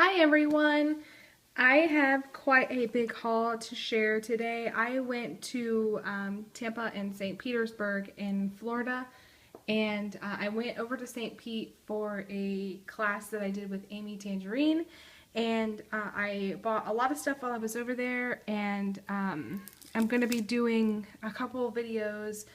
Hi everyone! I have quite a big haul to share today. I went to Tampa and St. Petersburg in Florida, and I went over to St. Pete for a class that I did with Amy Tangerine, and I bought a lot of stuff while I was over there, and I'm going to be doing a couple of videos,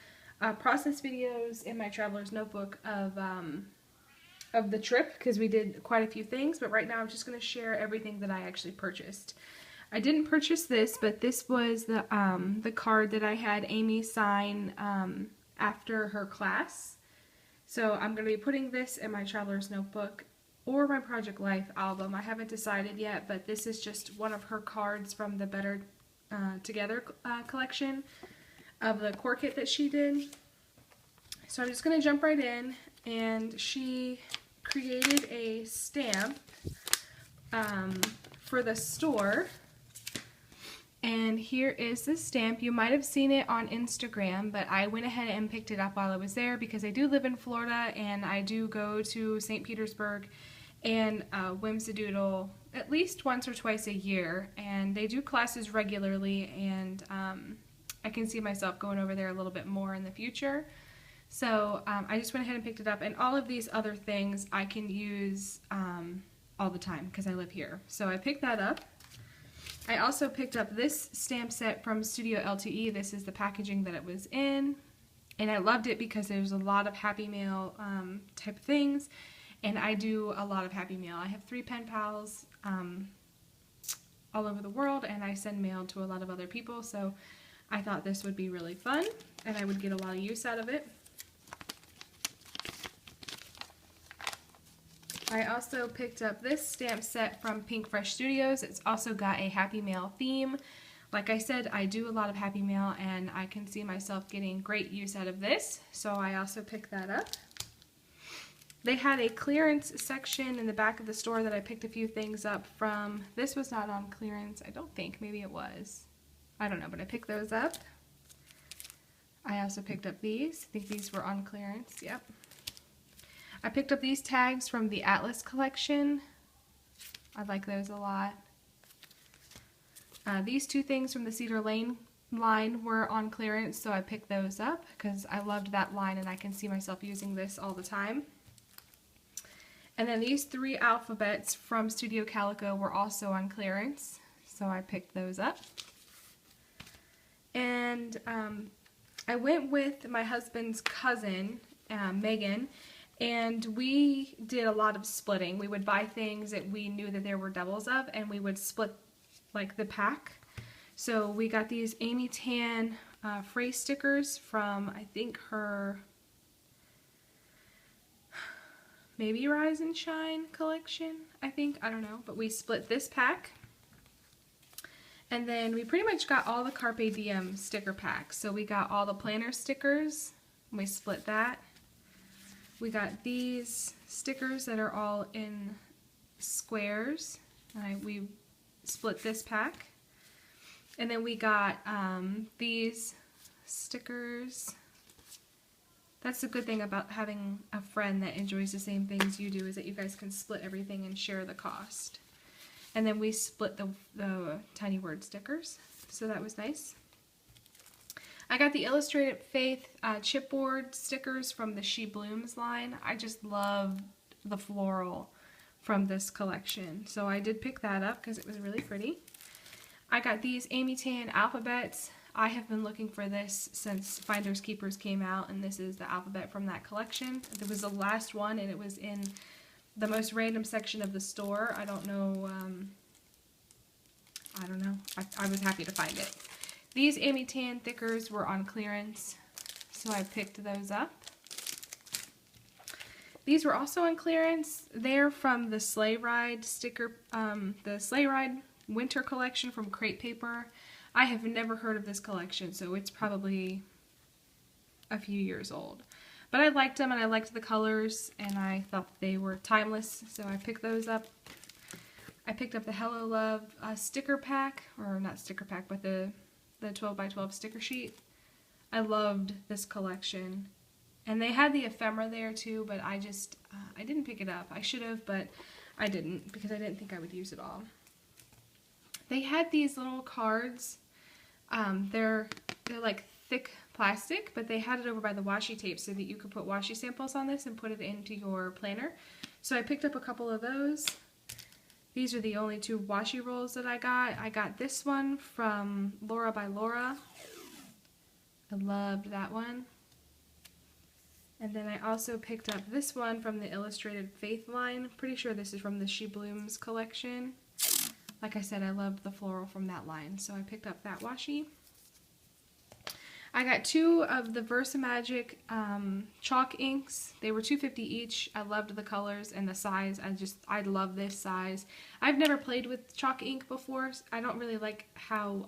process videos in my traveler's notebook of the trip because we did quite a few things, but right now I'm just going to share everything that I actually purchased. I didn't purchase this, but this was the card that I had Amy sign after her class. So I'm going to be putting this in my traveler's notebook or my Project Life album. I haven't decided yet, but this is just one of her cards from the Better Together collection of the core kit that she did. So I'm just going to jump right in, and she created a stamp for the store, and here is the stamp. You might have seen it on Instagram, but I went ahead and picked it up while I was there because I do live in Florida and I do go to St. Petersburg and Whim, Doodle at least once or twice a year, and they do classes regularly, and I can see myself going over there a little bit more in the future. So I just went ahead and picked it up, and all of these other things I can use all the time because I live here. So I picked that up. I also picked up this stamp set from Studio LTE. This is the packaging that it was in, and I loved it because there's a lot of Happy Mail type things, and I do a lot of Happy Mail. I have 3 pen pals all over the world, and I send mail to a lot of other people, so I thought this would be really fun, and I would get a lot of use out of it. I also picked up this stamp set from Pink Fresh Studios. It's also got a Happy Mail theme. Like I said, I do a lot of Happy Mail, and I can see myself getting great use out of this, so I also picked that up. They had a clearance section in the back of the store that I picked a few things up from. This was not on clearance, I don't think. Maybe it was. I don't know, but I picked those up. I also picked up these. I think these were on clearance, yep. I picked up these tags from the Atlas collection. I like those a lot. These 2 things from the Cedar Lane line were on clearance, so I picked those up because I loved that line and I can see myself using this all the time. And then these 3 alphabets from Studio Calico were also on clearance, so I picked those up. And I went with my husband's cousin, Megan, and we did a lot of splitting. We would buy things that we knew that there were doubles of, and we would split like the pack. So we got these Amy Tan phrase stickers from, I think, her maybe Rise and Shine collection, I don't know, but we split this pack. And then we pretty much got all the Carpe Diem sticker packs. So we got all the planner stickers, and we split that. We got these stickers that are all in squares. We split this pack. And then we got these stickers. That's the good thing about having a friend that enjoys the same things you do, is that you guys can split everything and share the cost. And then we split the tiny word stickers, so that was nice. I got the Illustrated Faith chipboard stickers from the She Blooms line. I just love the floral from this collection, so I did pick that up because it was really pretty. I got these Amy Tan alphabets. I have been looking for this since Finders Keepers came out, and this is the alphabet from that collection. It was the last one, and it was in the most random section of the store. I don't know. I was happy to find it. These Amy Tan thickers were on clearance, so I picked those up. These were also on clearance. They're from the Sleigh Ride sticker, the Sleigh Ride winter collection from Crate Paper. I have never heard of this collection, so it's probably a few years old. But I liked them, and I liked the colors, and I thought they were timeless, so I picked those up. I picked up the Hello Love sticker pack, or not sticker pack, but the 12x12 sticker sheet. I loved this collection. And they had the ephemera there too, but I didn't pick it up. I should have, but I didn't, because I didn't think I would use it all. They had these little cards. They're like thick plastic, but they had it over by the washi tape so that you could put washi samples on this and put it into your planner. So I picked up a couple of those. These are the only 2 washi rolls that I got. I got this one from Laura by Laura. I loved that one. And then I also picked up this one from the Illustrated Faith line. Pretty sure this is from the She Blooms collection. Like I said, I loved the floral from that line, so I picked up that washi. I got 2 of the Versamagic chalk inks. They were $2.50 each. I loved the colors and the size. I love this size. I've never played with chalk ink before. I don't really like how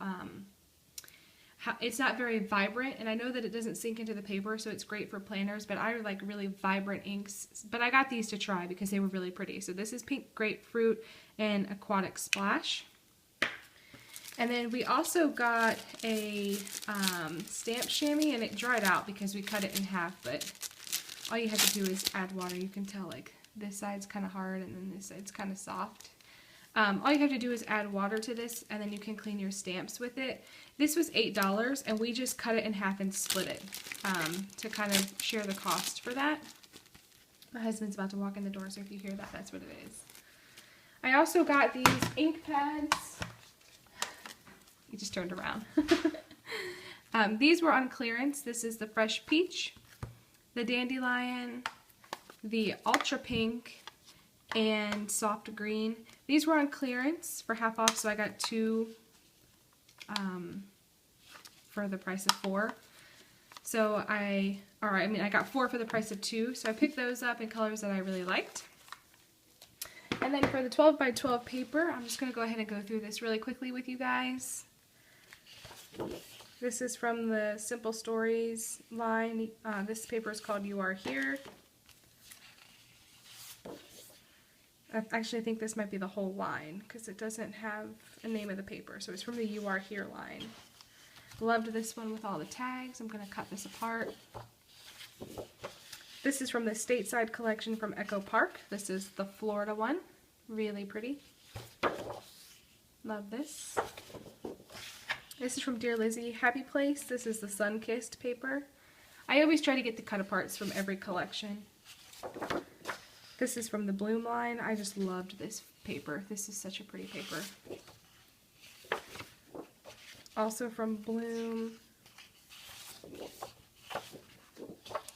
it's not very vibrant, and I know that it doesn't sink into the paper, so it's great for planners, but I like really vibrant inks. But I got these to try because they were really pretty. So this is Pink Grapefruit and Aquatic Splash. And then we also got a stamp chamois, and it dried out because we cut it in half, but all you have to do is add water. You can tell like this side's kind of hard and then this side's kind of soft. All you have to do is add water to this, and then you can clean your stamps with it. This was $8, and we just cut it in half and split it to kind of share the cost for that. My husband's about to walk in the door, so if you hear that, that's what it is. I also got these ink pads. He just turned around. These were on clearance. This is the Fresh Peach, the Dandelion, the Ultra Pink, and Soft Green. These were on clearance for half off, so I got 2 for the price of 4. So I got 4 for the price of 2, so I picked those up in colors that I really liked. And then for the 12 by 12 paper, I'm just going to go ahead and go through this really quickly with you guys. This is from the Simple Stories line. This paper is called You Are Here. Actually, I think this might be the whole line because it doesn't have a name of the paper. So it's from the You Are Here line. Loved this one with all the tags. I'm going to cut this apart. This is from the Stateside collection from Echo Park. This is the Florida one. Really pretty. Love this. This is from Dear Lizzie, Happy Place. This is the Sun-Kissed paper. I always try to get the cut-aparts from every collection. This is from the Bloom line. I just loved this paper. This is such a pretty paper. Also from Bloom.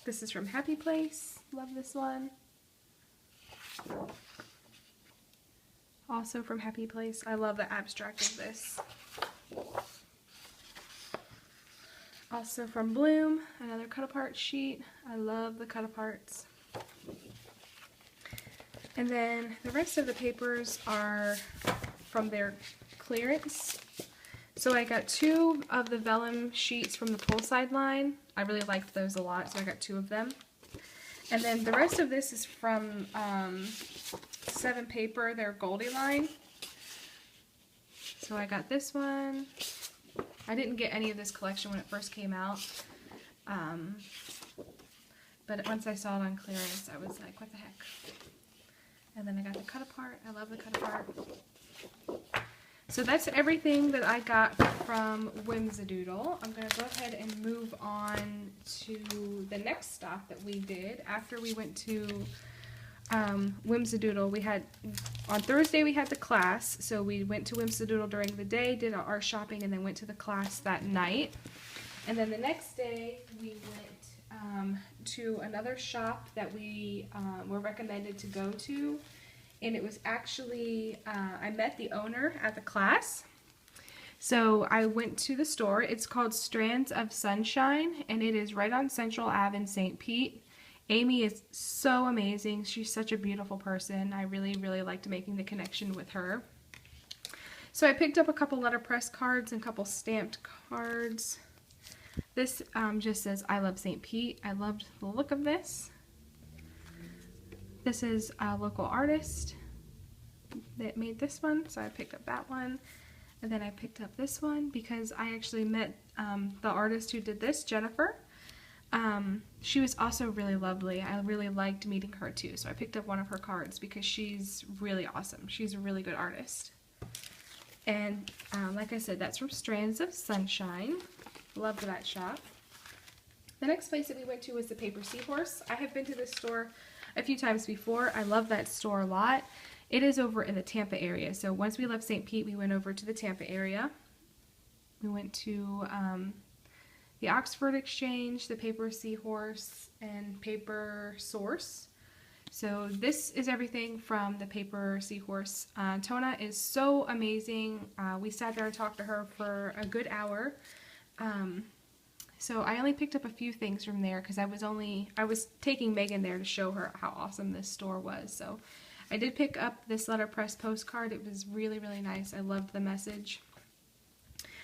This is from Happy Place. Love this one. Also from Happy Place. I love the abstract of this. Also from Bloom, another cut-apart sheet. I love the cut-aparts. And then the rest of the papers are from their clearance. So I got 2 of the vellum sheets from the Poolside line. I really liked those a lot, so I got 2 of them. And then the rest of this is from 7 Paper, their Goldie line. So I got this one. I didn't get any of this collection when it first came out. But once I saw it on clearance, I was like, what the heck? And then I got the cut apart. I love the cut apart. So that's everything that I got from Whimsadoodle. I'm going to go ahead and move on to the next stop that we did after we went to Whimsadoodle. We had, on Thursday we had the class, so we went to Whimsadoodle during the day, did our shopping, and then went to the class that night. And then the next day we went to another shop that we were recommended to go to, and it was actually, I met the owner at the class. So I went to the store. It's called Strands of Sunshine, and it is right on Central Ave in St. Pete. Amy is so amazing. She's such a beautiful person. I really, really liked making the connection with her. So I picked up a couple letterpress cards and a couple stamped cards. This just says, I love St. Pete. I loved the look of this. This is a local artist that made this one, so I picked up that one. And then I picked up this one because I actually met the artist who did this, Jennifer. She was also really lovely. I really liked meeting her too, so I picked up one of her cards because she's really awesome. She's a really good artist. And like I said, that's from Strands of Sunshine. Loved that shop. The next place that we went to was the Paper Seahorse. I have been to this store a few times before. I love that store a lot. It is over in the Tampa area. So once we left St. Pete, we went over to the Tampa area. We went to the Oxford Exchange, the Paper Seahorse, and Paper Source. So this is everything from the Paper Seahorse. Tona is so amazing. We sat there and talked to her for a good hour. So I only picked up a few things from there because I was taking Megan there to show her how awesome this store was. So I did pick up this letterpress postcard. It was really, really nice. I loved the message.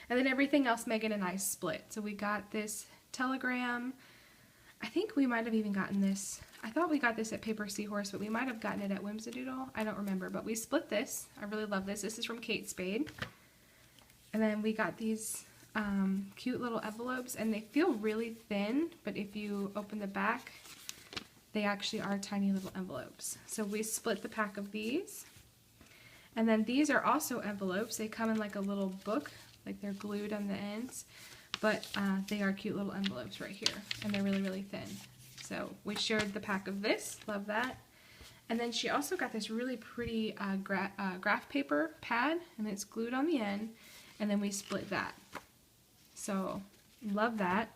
And then everything else Megan and I split. So we got this telegram. I think we might have even gotten this. I thought we got this at Paper Seahorse, but we might have gotten it at Whim, Doodle. I don't remember, but we split this. I really love this. This is from Kate Spade. And then we got these cute little envelopes, and they feel really thin, but if you open the back, they actually are tiny little envelopes. So we split the pack of these. And then these are also envelopes. They come in like a little book, like they're glued on the ends, but they are cute little envelopes right here, and they're really, really thin. So we shared the pack of this. Love that. And then she also got this really pretty graph paper pad, and it's glued on the end, and then we split that. So love that.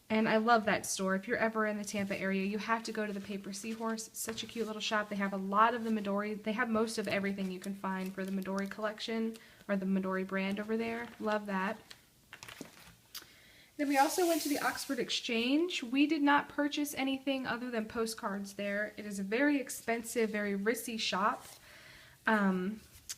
And I love that store. If you're ever in the Tampa area, you have to go to the Paper Seahorse. It's such a cute little shop. They have a lot of the Midori. They have most of everything you can find for the Midori collection, or the Midori brand over there. Love that. Then we also went to the Oxford Exchange. We did not purchase anything other than postcards there. It is a very expensive, very ritzy shop.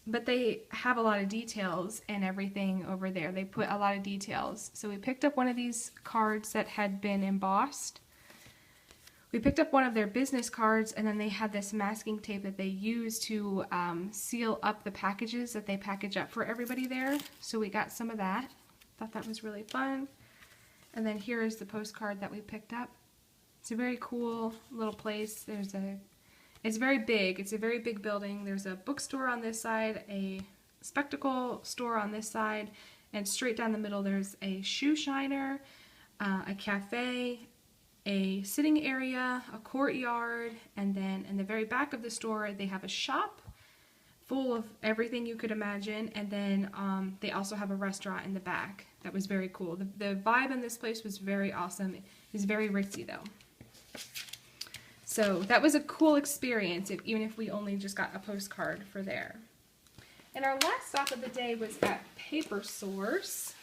But they have a lot of details and everything over there. They put a lot of details. So we picked up one of these cards that had been embossed. We picked up one of their business cards, and then they had this masking tape that they use to seal up the packages that they package up for everybody there. So we got some of that. Thought that was really fun. And then here is the postcard that we picked up. It's a very cool little place. It's very big. It's a very big building. There's a bookstore on this side, a spectacle store on this side, and straight down the middle there's a shoe shiner, a cafe, a sitting area, a courtyard, and then in the very back of the store they have a shop full of everything you could imagine, and then they also have a restaurant in the back. That was very cool. The vibe in this place was very awesome. It was very ritzy though. So that was a cool experience, even if we only just got a postcard for there. And our last stop of the day was at Paper Source.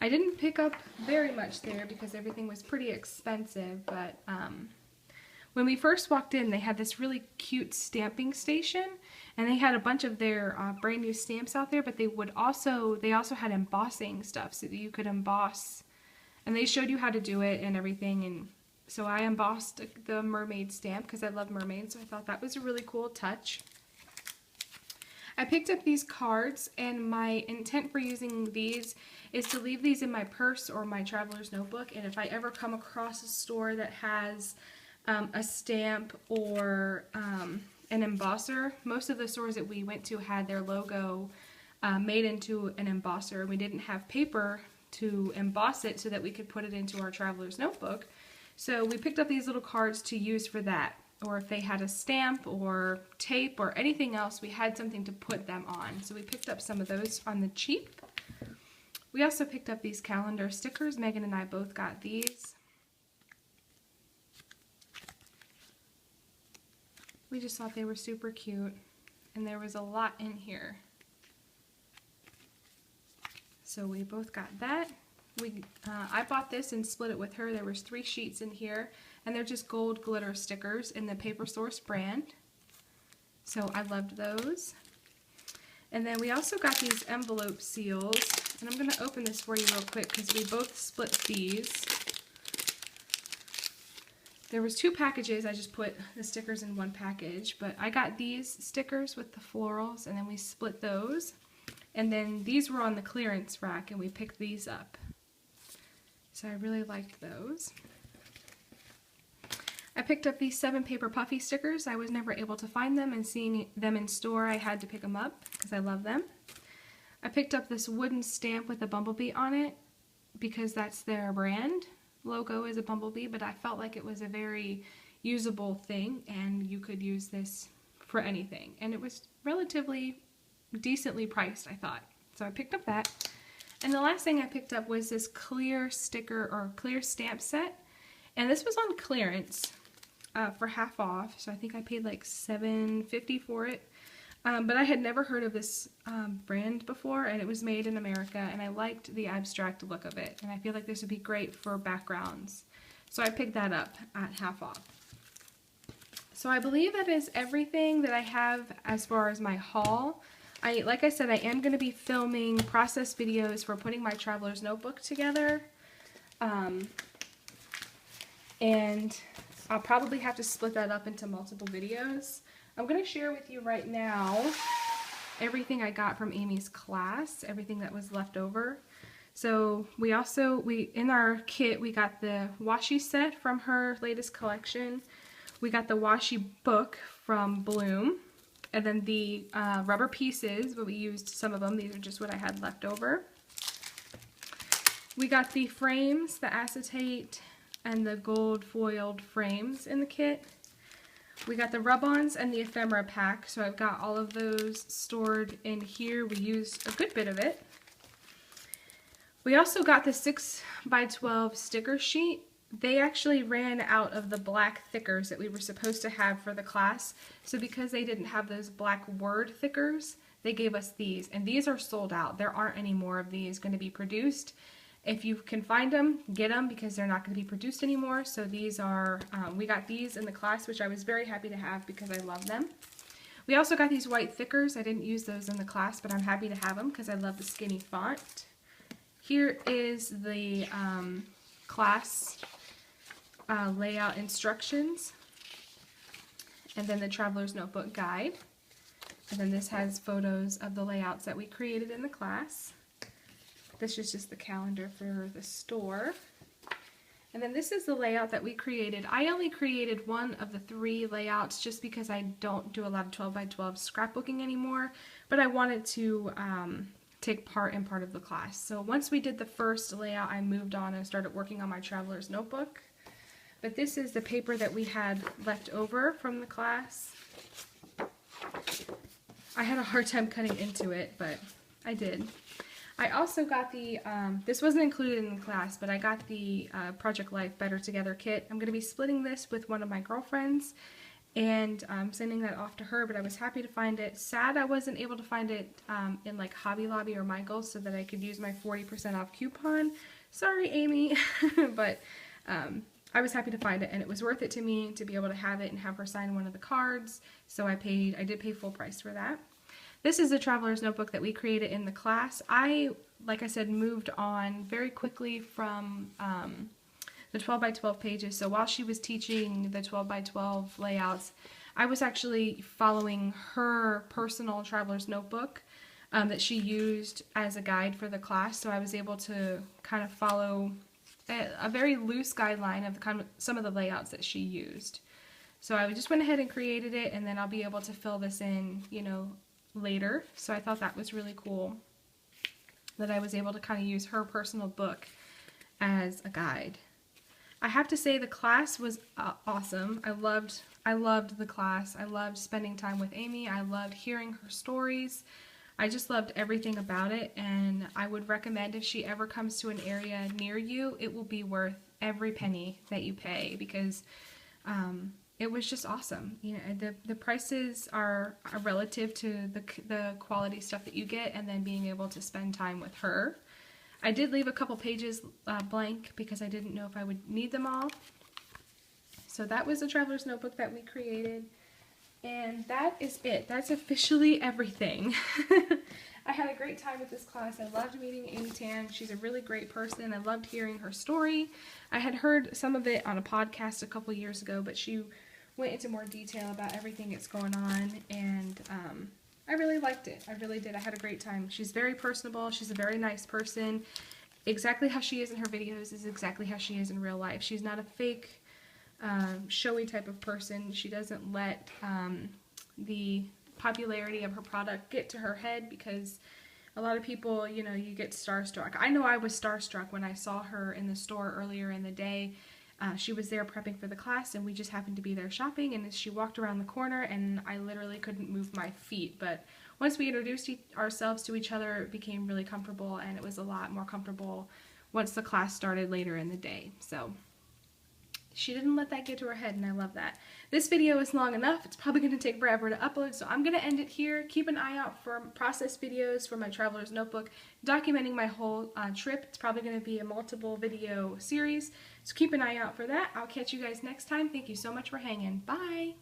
I didn't pick up very much there because everything was pretty expensive, but when we first walked in, they had this really cute stamping station, and they had a bunch of their brand new stamps out there, but they also had embossing stuff so that you could emboss, and they showed you how to do it and everything. And so I embossed the mermaid stamp because I love mermaids, so I thought that was a really cool touch. I picked up these cards, and my intent for using these is to leave these in my purse or my traveler's notebook, and if I ever come across a store that has a stamp or an embosser, most of the stores that we went to had their logo made into an embosser. We didn't have paper to emboss it so that we could put it into our traveler's notebook. So we picked up these little cards to use for that, or if they had a stamp or tape or anything else, we had something to put them on. So we picked up some of those on the cheap. We also picked up these calendar stickers. Megan and I both got these. We just thought they were super cute, and there was a lot in here. So we both got that. I bought this and split it with her. There was 3 sheets in here, and they're just gold glitter stickers in the Paper Source brand. So I loved those. And then we also got these envelope seals, and I'm going to open this for you real quick because we both split these. There was 2 packages. I just put the stickers in one package, but I got these stickers with the florals, and then we split those. And then these were on the clearance rack, and we picked these up. So I really liked those. I picked up these 7 paper puffy stickers. I was never able to find them, and seeing them in store, I had to pick them up because I love them. I picked up this wooden stamp with a bumblebee on it because that's their brand logo, is a bumblebee, but I felt like it was a very usable thing and you could use this for anything. And it was relatively decently priced, I thought. So I picked up that. And the last thing I picked up was this clear sticker or clear stamp set. And this was on clearance for half off. So I think I paid like $7.50 for it. But I had never heard of this brand before, and it was made in America, and I liked the abstract look of it. And I feel like this would be great for backgrounds. So I picked that up at half off. So I believe that is everything that I have as far as my haul. Like I said, I am going to be filming process videos for putting my traveler's notebook together. And I'll probably have to split that up into multiple videos. I'm going to share with you right now everything I got from Amy's class, everything that was left over. So we in our kit, we got the washi set from her latest collection. We got the washi book from Bloom. And then the rubber pieces, but we used some of them. These are just what I had left over. We got the frames, the acetate, and the gold foiled frames in the kit. We got the rub-ons and the ephemera pack, so I've got all of those stored in here. We used a good bit of it. We also got the 6x12 sticker sheet. They actually ran out of the black thickers that we were supposed to have for the class, so because they didn't have those black word thickers, they gave us these, and these are sold out. There aren't any more of these going to be produced. If you can find them, get them, because they're not going to be produced anymore. So these are, we got these in the class, which I was very happy to have because I love them. We also got these white thickers. I didn't use those in the class, but I'm happy to have them because I love the skinny font. Here is the class layout instructions, and then the Traveler's Notebook guide. And then this has photos of the layouts that we created in the class. This is just the calendar for the store. And then this is the layout that we created. I only created one of the 3 layouts just because I don't do a lot of 12x12 scrapbooking anymore, but I wanted to take part in part of the class. So once we did the first layout, I moved on and started working on my Traveler's Notebook. But this is the paper that we had left over from the class. I had a hard time cutting into it, but I did. I also got the, this wasn't included in the class, but I got the Project Life Better Together kit. I'm going to be splitting this with one of my girlfriends, and I'm sending that off to her, but I was happy to find it. Sad I wasn't able to find it in like Hobby Lobby or Michael's so that I could use my 40% off coupon. Sorry, Amy, but I was happy to find it, and it was worth it to me to be able to have it and have her sign one of the cards, so I did pay full price for that. This is the Traveler's Notebook that we created in the class. Like I said, moved on very quickly from the 12x12 pages. So while she was teaching the 12x12 layouts, I was actually following her personal Traveler's Notebook that she used as a guide for the class. So I was able to kind of follow a very loose guideline of some of the layouts that she used. So I just went ahead and created it, and then I'll be able to fill this in, you know, later. So I thought that was really cool that I was able to kind of use her personal book as a guide. I have to say the class was awesome. I loved the class. I loved spending time with Amy. I loved hearing her stories. I just loved everything about it, and I would recommend if she ever comes to an area near you, it will be worth every penny that you pay, because it was just awesome. You know, the prices are relative to the quality stuff that you get, and then being able to spend time with her. I did leave a couple pages blank because I didn't know if I would need them all. So that was the Traveler's Notebook that we created, and that is it. That's officially everything. I had a great time with this class. I loved meeting Amy Tan. She's a really great person. I loved hearing her story. I had heard some of it on a podcast a couple years ago, but she went into more detail about everything that's going on, and I really liked it. I really did. I had a great time. She's very personable. She's a very nice person, exactly how she is in her videos is exactly how she is in real life. She's not a fake, showy type of person. She doesn't let the popularity of her product get to her head, because a lot of people, you know, you get starstruck. I know I was starstruck when I saw her in the store earlier in the day. She was there prepping for the class, and we just happened to be there shopping, and she walked around the corner, and I literally couldn't move my feet. But once we introduced ourselves to each other, it became really comfortable, and it was a lot more comfortable once the class started later in the day. So she didn't let that get to her head, and I love that. This video is long enough. It's probably going to take forever to upload, so I'm going to end it here. Keep an eye out for process videos for my Traveler's Notebook documenting my whole trip. It's probably going to be a multiple video series, so keep an eye out for that. I'll catch you guys next time. Thank you so much for hanging. Bye!